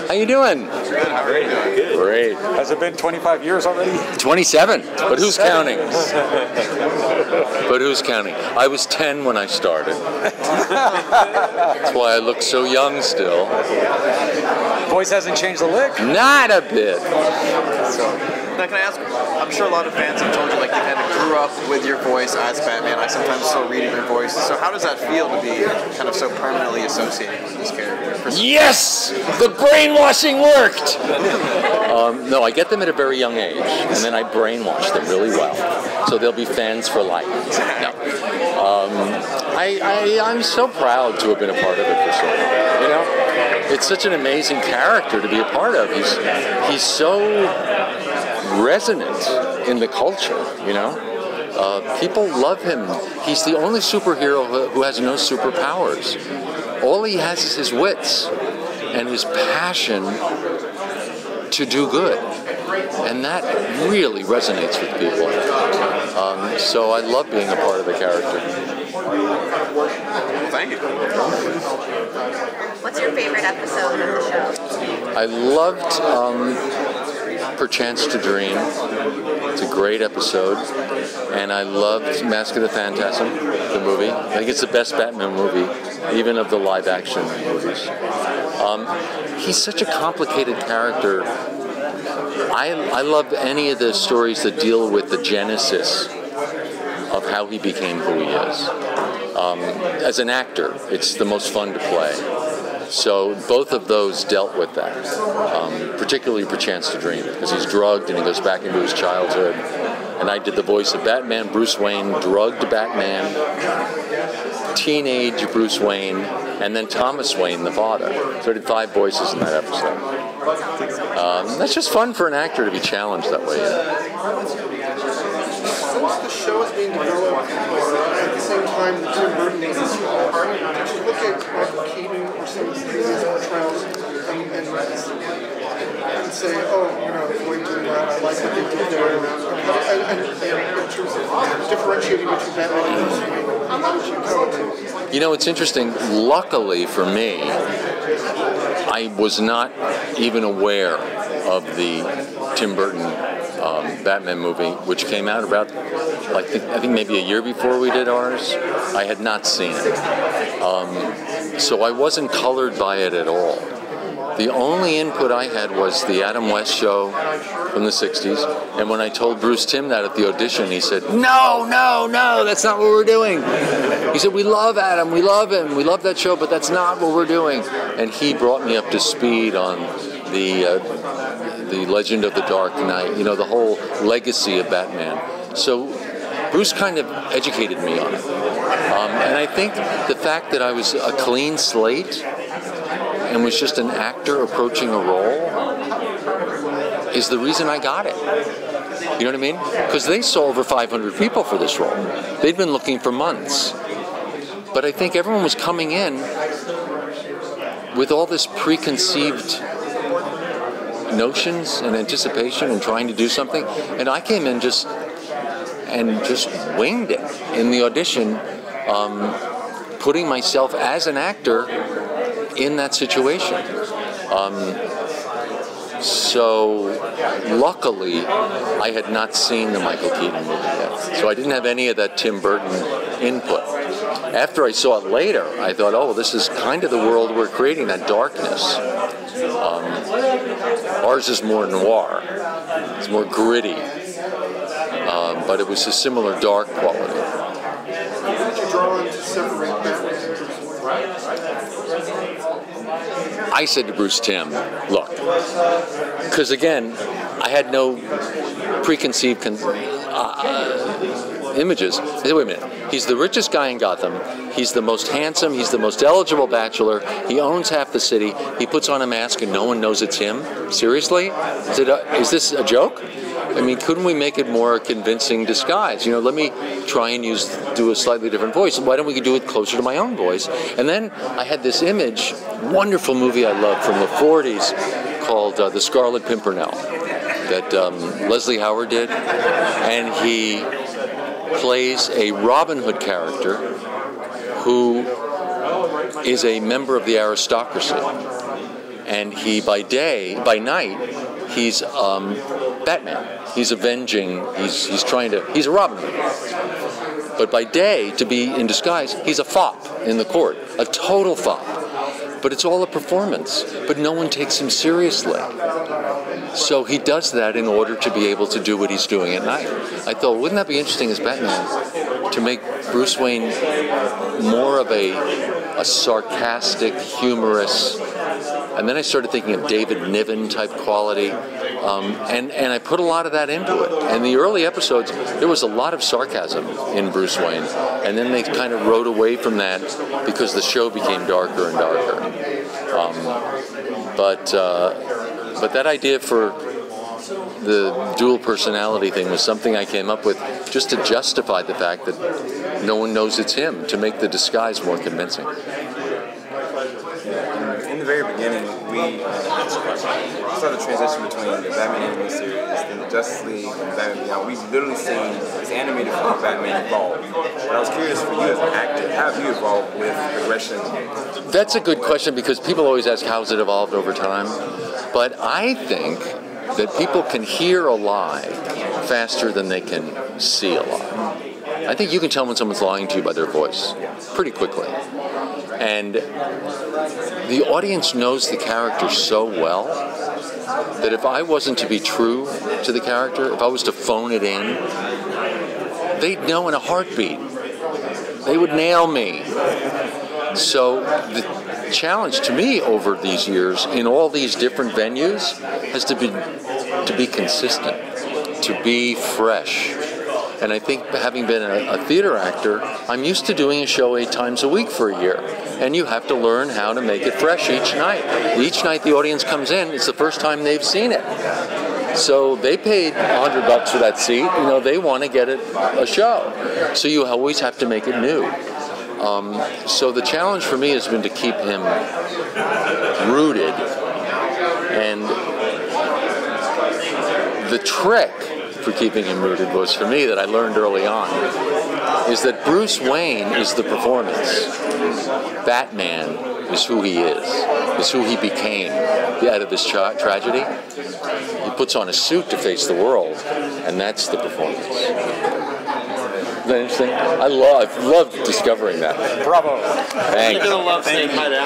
How you doing? Good. How are you doing? Good. Great. Has it been 25 years already? 27. But who's counting? But who's counting? I was 10 when I started. That's why I look so young still. Voice hasn't changed a lick? Not a bit. Now, can I ask, I'm sure a lot of fans have told you, like, you kind of grew up with your voice as Batman. I sometimes still read your voice. So how does that feel to be kind of so permanently associated with this character? Yes! The brainwashing worked! No, I get them at a very young age, and then I brainwash them really well. So they'll be fans for life. No. I'm so proud to have been a part of it for so long. You know? It's such an amazing character to be a part of. He's so resonant in the culture, you know? People love him. He's the only superhero who has no superpowers. All he has is his wits and his passion to do good. And that really resonates with people. So I love being a part of the character. Thank you. What's your favorite episode of the show? I loved Perchance to Dream. It's a great episode. And I loved Mask of the Phantasm, the movie. I think it's the best Batman movie, even of the live-action movies. He's such a complicated character. I love any of the stories that deal with the genesis of how he became who he is. As an actor, it's the most fun to play. So both of those dealt with that, particularly Perchance to Dream, because he's drugged and he goes back into his childhood. And I did the voice of Batman, Bruce Wayne, drugged Batman, teenage Bruce Wayne, and then Thomas Wayne, the father. So I did 5 voices in that episode. That's just fun for an actor to be challenged that way. Since the show is being developed at the same time that Tim Burton is, did you look at Michael Keaton or some of his previous portrayals and say, oh, you know, Floyd doing that, I like what they did there, and in terms of differentiating between Batman and Bruce Wayne, how did you come to? You know, it's interesting. Luckily for me, I was not even aware of the Tim Burton Batman movie, which came out about, like, I think maybe a year before we did ours. I had not seen it. So I wasn't colored by it at all. The only input I had was the Adam West show from the 60s, and when I told Bruce Timm that at the audition, he said, no, that's not what we're doing. He said, we love Adam, we love him, we love that show, but that's not what we're doing. And he brought me up to speed on the Legend of the Dark Knight, you know, the whole legacy of Batman. So Bruce kind of educated me on it. And I think the fact that I was a clean slate and was just an actor approaching a role is the reason I got it. You know what I mean? Because they saw over 500 people for this role. They'd been looking for months. But I think everyone was coming in with all this preconceived notions and anticipation and trying to do something. And I came in just winged it in the audition, putting myself as an actor in that situation. So luckily, I had not seen the Michael Keaton movie yet. So I didn't have any of that Tim Burton input. After I saw it later, I thought, oh, this is kind of the world we're creating, that darkness. Ours is more noir. It's more gritty. But it was a similar dark quality. How did you draw on to separate Batman and Bruce Wayne? I said to Bruce Timm, look, because again, I had no preconceived images. I said, wait a minute, he's the richest guy in Gotham, he's the most handsome, he's the most eligible bachelor, he owns half the city, he puts on a mask and no one knows it's him? Seriously? Is this a joke? I mean, couldn't we make it more convincing disguise? You know, let me try and do a slightly different voice. Why don't we do it closer to my own voice? And then I had this image, wonderful movie I loved from the 40s called The Scarlet Pimpernel that Leslie Howard did. And he plays a Robin Hood character who is a member of the aristocracy, and he by night, he's Batman. He's avenging. He's a Robin Hood. But by day, to be in disguise, he's a fop in the court, a total fop. But it's all a performance. But no one takes him seriously. So he does that in order to be able to do what he's doing at night. I thought, wouldn't that be interesting as Batman to make Bruce Wayne more of a sarcastic, humorous, and then I started thinking of David Niven type quality, and I put a lot of that into it. And the early episodes, there was a lot of sarcasm in Bruce Wayne, and then they kind of rode away from that because the show became darker and darker. But that idea for the dual personality thing was something I came up with just to justify the fact that no one knows it's him, to make the disguise more convincing. In the very beginning, we saw the transition between the Batman animated series and the Justice League and Batman Beyond. We've literally seen this animated form of Batman evolve. But I was curious for you as an actor, how have you evolved with progression? That's a good question because people always ask how's it evolved over time. But I think that people can hear a lie faster than they can see a lie. I think you can tell when someone's lying to you by their voice pretty quickly. And the audience knows the character so well that if I wasn't to be true to the character, if I was to phone it in, they'd know in a heartbeat. They would nail me. So the challenge to me over these years in all these different venues has to be consistent, to be fresh. And I think having been a theater actor, I'm used to doing a show 8 times a week for a year. And you have to learn how to make it fresh each night. Each night the audience comes in, it's the first time they've seen it. So they paid $100 for that seat, they want to get a show. So you always have to make it new. So the challenge for me has been to keep him rooted. And the trick for keeping him rooted was, for me, that I learned early on, is that Bruce Wayne is the performance. Batman is who he is who he became out of this tragedy. He puts on a suit to face the world, and that's the performance. Isn't that interesting? I've loved discovering that. Bravo. Thanks. You're gonna love saying hi to